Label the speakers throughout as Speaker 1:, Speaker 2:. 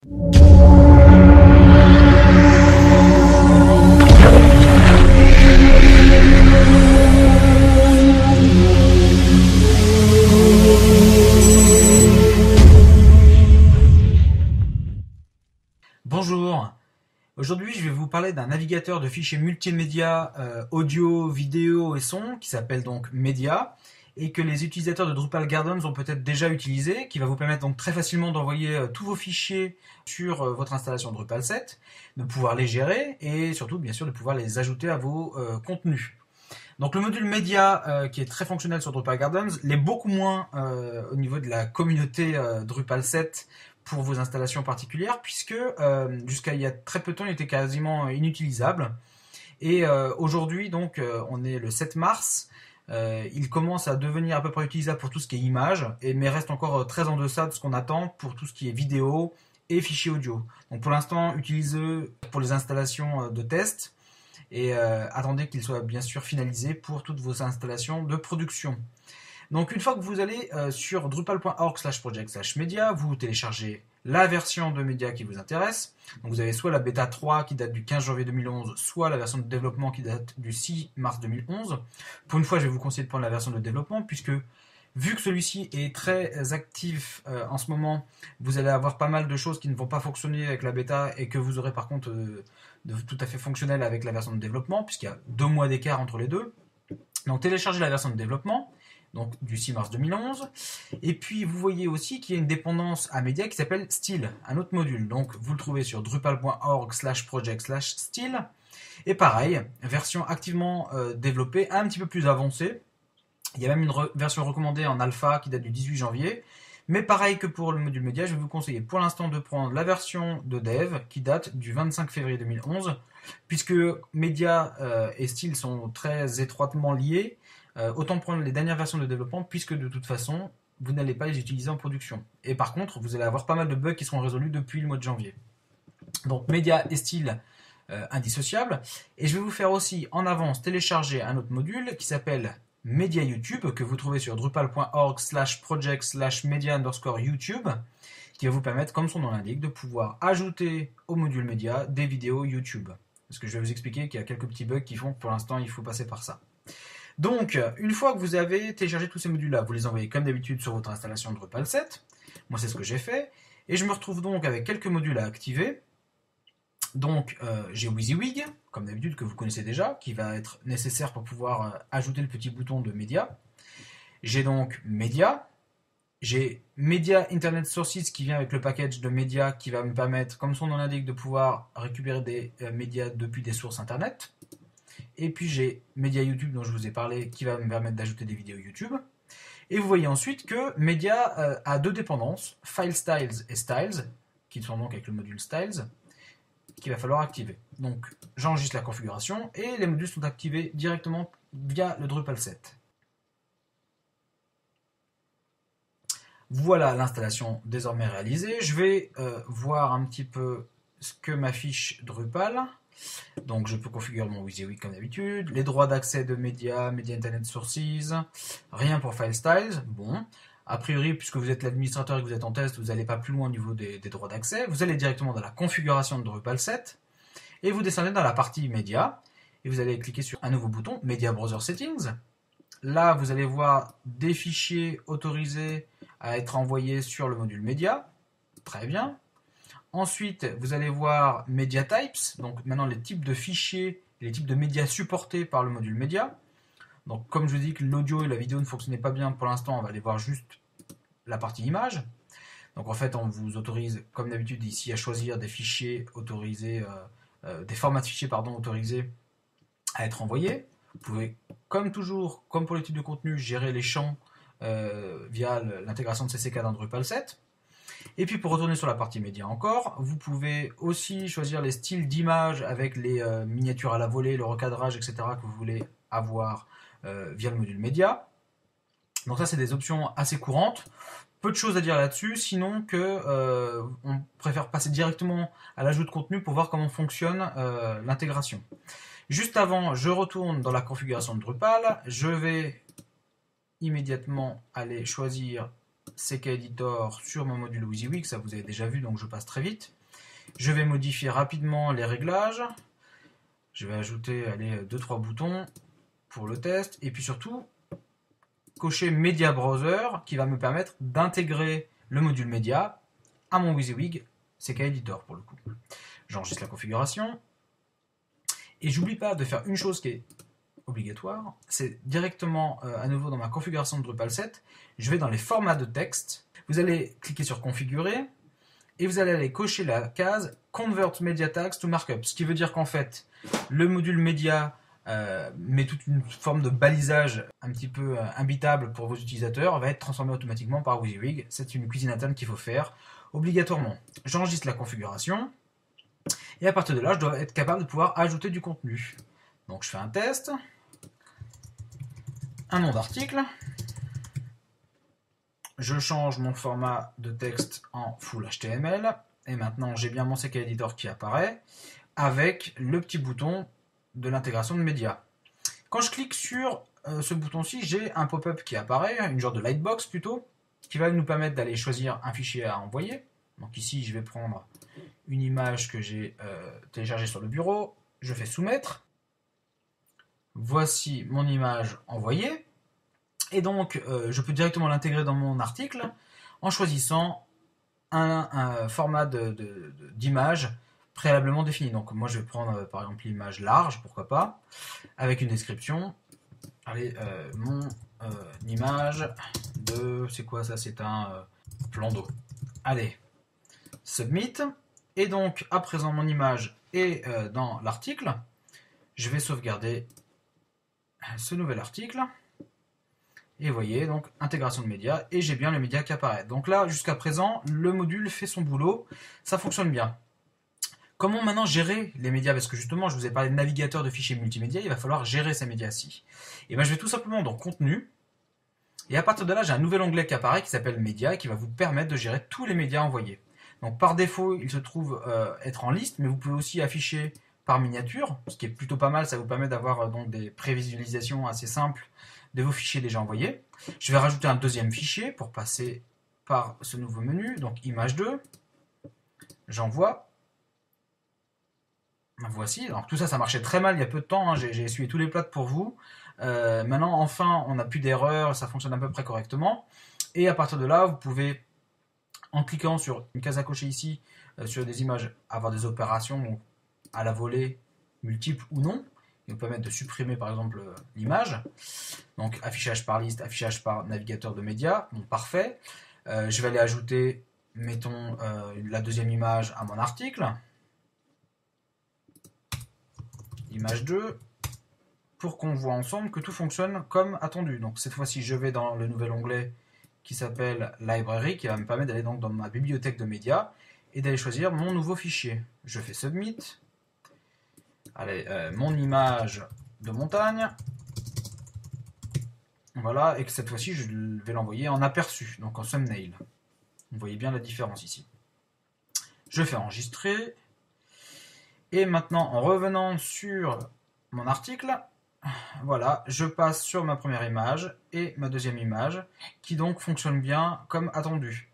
Speaker 1: Bonjour, aujourd'hui je vais vous parler d'un navigateur de fichiers multimédia audio, vidéo et son qui s'appelle donc Media et que les utilisateurs de Drupal Gardens ont peut-être déjà utilisé, qui va vous permettre donc très facilement d'envoyer tous vos fichiers sur votre installation Drupal 7, de pouvoir les gérer et surtout bien sûr de pouvoir les ajouter à vos contenus. Donc le module Media qui est très fonctionnel sur Drupal Gardens l'est beaucoup moins au niveau de la communauté Drupal 7 pour vos installations particulières, puisque jusqu'à il y a très peu de temps, il était quasiment inutilisable. Et aujourd'hui, donc, on est le 7 mars, il commence à devenir à peu près utilisable pour tout ce qui est images, mais reste encore très en deçà de ce qu'on attend pour tout ce qui est vidéo et fichiers audio. Donc pour l'instant, utilisez-le pour les installations de test, et attendez qu'il soit bien sûr finalisé pour toutes vos installations de production. Donc une fois que vous allez sur drupal.org/project/media, vous téléchargez la version de Media qui vous intéresse. Donc vous avez soit la bêta 3 qui date du 15 janvier 2011, soit la version de développement qui date du 6 mars 2011. Pour une fois, je vais vous conseiller de prendre la version de développement puisque vu que celui-ci est très actif en ce moment, vous allez avoir pas mal de choses qui ne vont pas fonctionner avec la bêta et que vous aurez par contre tout à fait fonctionnel avec la version de développement puisqu'il y a 2 mois d'écart entre les deux. Donc téléchargez la version de développement, donc du 6 mars 2011. Et puis vous voyez aussi qu'il y a une dépendance à Media qui s'appelle Style, un autre module. Donc vous le trouvez sur drupal.org/project/style. Et pareil, version activement développée, un petit peu plus avancée. Il y a même une version recommandée en alpha qui date du 18 janvier. Mais pareil que pour le module Media, je vais vous conseiller pour l'instant de prendre la version de dev qui date du 25 février 2011, puisque Media et Style sont très étroitement liés. Autant prendre les dernières versions de développement puisque de toute façon vous n'allez pas les utiliser en production. Et par contre vous allez avoir pas mal de bugs qui seront résolus depuis le mois de janvier. Donc Media et Style indissociables. Et je vais vous faire aussi en avance télécharger un autre module qui s'appelle Media YouTube que vous trouvez sur drupal.org/project/media_YouTube qui va vous permettre, comme son nom l'indique, de pouvoir ajouter au module Media des vidéos YouTube. Parce que je vais vous expliquer qu'il y a quelques petits bugs qui font que pour l'instant il faut passer par ça. Donc, une fois que vous avez téléchargé tous ces modules-là, vous les envoyez comme d'habitude sur votre installation Drupal 7. Moi, c'est ce que j'ai fait. Et je me retrouve donc avec quelques modules à activer. Donc, j'ai WYSIWYG, comme d'habitude, que vous connaissez déjà, qui va être nécessaire pour pouvoir ajouter le petit bouton de Media. J'ai donc Media. J'ai Media Internet Sources qui vient avec le package de Media qui va me permettre, comme son nom l'indique, de pouvoir récupérer des médias depuis des sources Internet. Et puis j'ai Media YouTube dont je vous ai parlé qui va me permettre d'ajouter des vidéos YouTube. Et vous voyez ensuite que Media a deux dépendances, File Styles et Styles, qui sont donc avec le module Styles, qu'il va falloir activer. Donc j'enregistre la configuration et les modules sont activés directement via le Drupal 7. Voilà l'installation désormais réalisée. Je vais voir un petit peu ce que m'affiche Drupal. Donc je peux configurer mon WYSIWYG comme d'habitude, les droits d'accès de Media, Media Internet Sources, rien pour File Styles. Bon, a priori, puisque vous êtes l'administrateur et que vous êtes en test, vous n'allez pas plus loin au niveau des droits d'accès. Vous allez directement dans la configuration de Drupal 7 et vous descendez dans la partie Media et vous allez cliquer sur un nouveau bouton, Media Browser Settings. Là, vous allez voir des fichiers autorisés à être envoyés sur le module Media. Très bien. Ensuite, vous allez voir Media Types, donc maintenant les types de fichiers et les types de médias supportés par le module Media. Donc comme je vous dis que l'audio et la vidéo ne fonctionnaient pas bien pour l'instant, on va aller voir juste la partie image. Donc en fait, on vous autorise, comme d'habitude ici, à choisir des fichiers autorisés, des formats de fichiers autorisés à être envoyés. Vous pouvez, comme toujours, comme pour les types de contenu, gérer les champs via l'intégration de CCK dans Drupal 7. Et puis pour retourner sur la partie média encore, vous pouvez aussi choisir les styles d'image avec les miniatures à la volée, le recadrage, etc. que vous voulez avoir via le module média. Donc ça c'est des options assez courantes. Peu de choses à dire là-dessus, sinon que on préfère passer directement à l'ajout de contenu pour voir comment fonctionne l'intégration. Juste avant, je retourne dans la configuration de Drupal. Je vais immédiatement aller choisir CK Editor sur mon module WYSIWYG, ça vous avez déjà vu, donc je passe très vite. Je vais modifier rapidement les réglages. Je vais ajouter 2-3 boutons pour le test. Et puis surtout, cocher Media Browser qui va me permettre d'intégrer le module média à mon WYSIWYG CK Editor pour le coup. J'enregistre la configuration. Et j'oublie pas de faire une chose qui est obligatoire, c'est directement à nouveau dans ma configuration de Drupal 7, je vais dans les formats de texte, vous allez cliquer sur configurer et vous allez aller cocher la case Convert Media Tags to Markup, ce qui veut dire qu'en fait le module média met toute une forme de balisage un petit peu imbitable pour vos utilisateurs, va être transformé automatiquement par WYSIWYG. C'est une cuisine interne qu'il faut faire obligatoirement. J'enregistre la configuration et à partir de là je dois être capable de pouvoir ajouter du contenu. Donc je fais un test, un nom d'article, je change mon format de texte en full HTML, et maintenant j'ai bien mon CK Editor qui apparaît, avec le petit bouton de l'intégration de médias. Quand je clique sur ce bouton-ci, j'ai un pop-up qui apparaît, une genre de lightbox plutôt, qui va nous permettre d'aller choisir un fichier à envoyer. Donc ici je vais prendre une image que j'ai téléchargée sur le bureau, je fais soumettre. Voici mon image envoyée. Et donc, je peux directement l'intégrer dans mon article en choisissant un format d'image préalablement défini. Donc, moi, je vais prendre par exemple l'image large, pourquoi pas, avec une description. Allez, mon image de. C'est quoi ça? C'est un plan d'eau. Allez, submit. Et donc, à présent, mon image est dans l'article. Je vais sauvegarder ce nouvel article et vous voyez donc intégration de médias et j'ai bien le média qui apparaît. Donc là jusqu'à présent le module fait son boulot, ça fonctionne bien. Comment maintenant gérer les médias? Parce que justement je vous ai parlé de navigateur de fichiers multimédia, il va falloir gérer ces médias-ci. Et bien je vais tout simplement dans contenu et à partir de là j'ai un nouvel onglet qui apparaît qui s'appelle médias et qui va vous permettre de gérer tous les médias envoyés. Donc par défaut il se trouve être en liste, mais vous pouvez aussi afficher par miniature, ce qui est plutôt pas mal, ça vous permet d'avoir donc des prévisualisations assez simples de vos fichiers déjà envoyés. Je vais rajouter un deuxième fichier pour passer par ce nouveau menu, donc image 2, j'envoie. Voici, alors tout ça, ça marchait très mal il y a peu de temps, hein. J'ai essuyé tous les plats pour vous. Maintenant, enfin, on n'a plus d'erreur, ça fonctionne à peu près correctement. Et à partir de là, vous pouvez, en cliquant sur une case à cocher ici, sur des images, avoir des opérations à la volée, multiples ou non, qui nous permettent de supprimer par exemple l'image. Donc affichage par liste, affichage par navigateur de médias, donc parfait. Je vais aller ajouter, mettons, la deuxième image à mon article. Image 2, pour qu'on voit ensemble que tout fonctionne comme attendu. Donc cette fois-ci, je vais dans le nouvel onglet qui s'appelle Library, qui va me permettre d'aller donc dans ma bibliothèque de médias et d'aller choisir mon nouveau fichier. Je fais Submit. Allez, mon image de montagne. Voilà, et que cette fois-ci, je vais l'envoyer en aperçu, donc en thumbnail. Vous voyez bien la différence ici. Je fais enregistrer. Et maintenant, en revenant sur mon article, voilà, je passe sur ma première image et ma deuxième image, qui donc fonctionne bien comme attendu.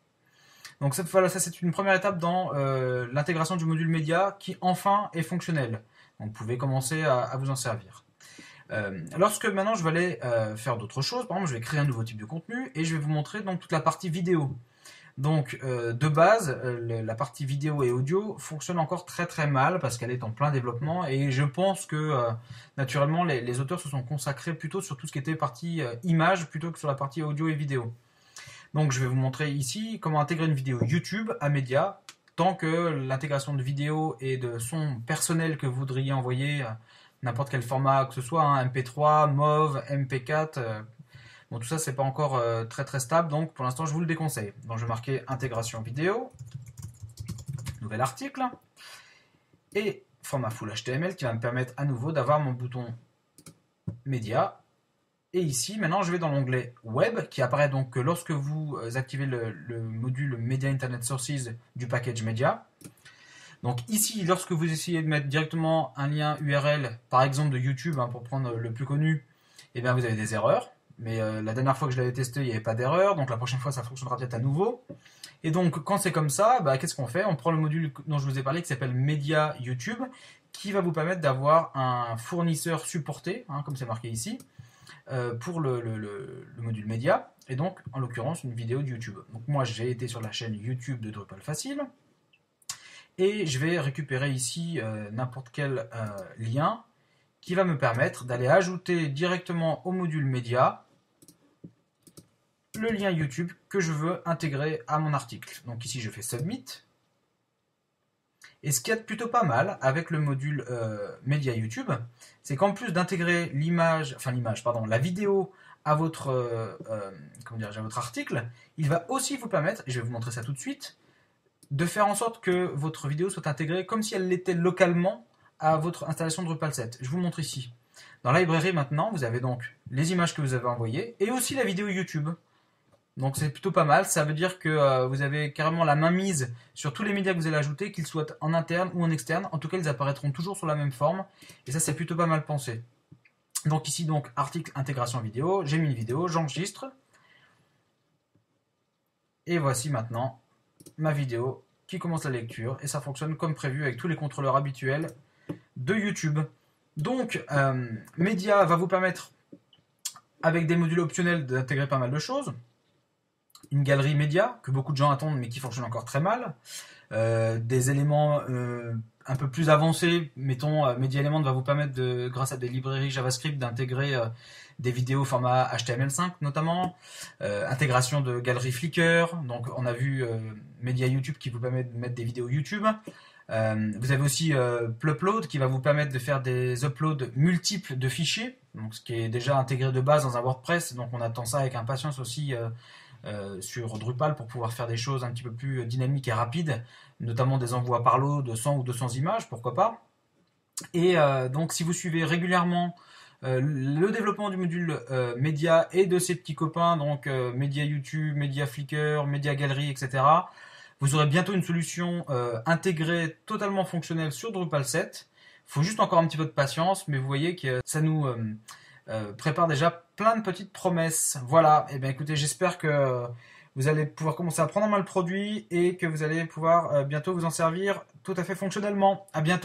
Speaker 1: Donc cette fois-là, ça c'est une première étape dans l'intégration du module média qui enfin est fonctionnel. Donc vous pouvez commencer à vous en servir. Lorsque maintenant je vais aller faire d'autres choses, par exemple je vais créer un nouveau type de contenu et je vais vous montrer donc toute la partie vidéo. Donc de base, la partie vidéo et audio fonctionne encore très très mal parce qu'elle est en plein développement et je pense que naturellement les auteurs se sont consacrés plutôt sur tout ce qui était partie image plutôt que sur la partie audio et vidéo. Donc je vais vous montrer ici comment intégrer une vidéo YouTube à média tant que l'intégration de vidéo et de son personnel que vous voudriez envoyer n'importe quel format que ce soit, hein, MP3, MOV, MP4, bon tout ça c'est pas encore très très stable donc pour l'instant je vous le déconseille. Donc je vais marquer intégration vidéo, nouvel article et format full HTML qui va me permettre à nouveau d'avoir mon bouton média. Et ici, maintenant, je vais dans l'onglet Web, qui apparaît donc lorsque vous activez le module Media Internet Sources du package Media. Donc ici, lorsque vous essayez de mettre directement un lien URL, par exemple de YouTube, hein, pour prendre le plus connu, eh bien vous avez des erreurs. mais la dernière fois que je l'avais testé, il n'y avait pas d'erreur, donc la prochaine fois, ça fonctionnera peut-être à nouveau. Et donc, quand c'est comme ça, bah, qu'est-ce qu'on fait? On prend le module dont je vous ai parlé qui s'appelle Media YouTube, qui va vous permettre d'avoir un fournisseur supporté, hein, comme c'est marqué ici, pour le module média, et donc en l'occurrence une vidéo de YouTube. Donc moi j'ai été sur la chaîne YouTube de Drupal Facile, et je vais récupérer ici n'importe quel lien qui va me permettre d'aller ajouter directement au module média le lien YouTube que je veux intégrer à mon article. Donc ici je fais Submit. Et ce qu'il y a de plutôt pas mal avec le module média YouTube, c'est qu'en plus d'intégrer la vidéo à votre, à votre article, il va aussi vous permettre, et je vais vous montrer ça tout de suite, de faire en sorte que votre vidéo soit intégrée comme si elle l'était localement à votre installation Drupal 7. Je vous montre ici. Dans Library maintenant, vous avez donc les images que vous avez envoyées et aussi la vidéo YouTube. Donc c'est plutôt pas mal, ça veut dire que vous avez carrément la main mise sur tous les médias que vous allez ajouter, qu'ils soient en interne ou en externe. En tout cas, ils apparaîtront toujours sur la même forme, et ça c'est plutôt pas mal pensé. Donc ici, article intégration vidéo, j'ai mis une vidéo, j'enregistre, et voici maintenant ma vidéo qui commence la lecture, et ça fonctionne comme prévu avec tous les contrôleurs habituels de YouTube. Donc, Media va vous permettre, avec des modules optionnels, d'intégrer pas mal de choses. Une galerie média que beaucoup de gens attendent mais qui fonctionne encore très mal. Des éléments un peu plus avancés, mettons Media Element va vous permettre grâce à des librairies JavaScript d'intégrer des vidéos format HTML5 notamment, intégration de galerie Flickr, donc on a vu Media YouTube qui vous permet de mettre des vidéos YouTube. Vous avez aussi Plupload qui va vous permettre de faire des uploads multiples de fichiers, donc ce qui est déjà intégré de base dans un WordPress, donc on attend ça avec impatience aussi sur Drupal pour pouvoir faire des choses un petit peu plus dynamiques et rapides, notamment des envois par lot de 100 ou 200 images, pourquoi pas. Et donc si vous suivez régulièrement le développement du module média et de ses petits copains, donc média YouTube, média Flickr, média Gallery, etc., vous aurez bientôt une solution intégrée, totalement fonctionnelle sur Drupal 7. Il faut juste encore un petit peu de patience, mais vous voyez que ça nous prépare déjà plein de petites promesses. Voilà, et bien écoutez, j'espère que vous allez pouvoir commencer à prendre en main le produit et que vous allez pouvoir bientôt vous en servir tout à fait fonctionnellement. À bientôt.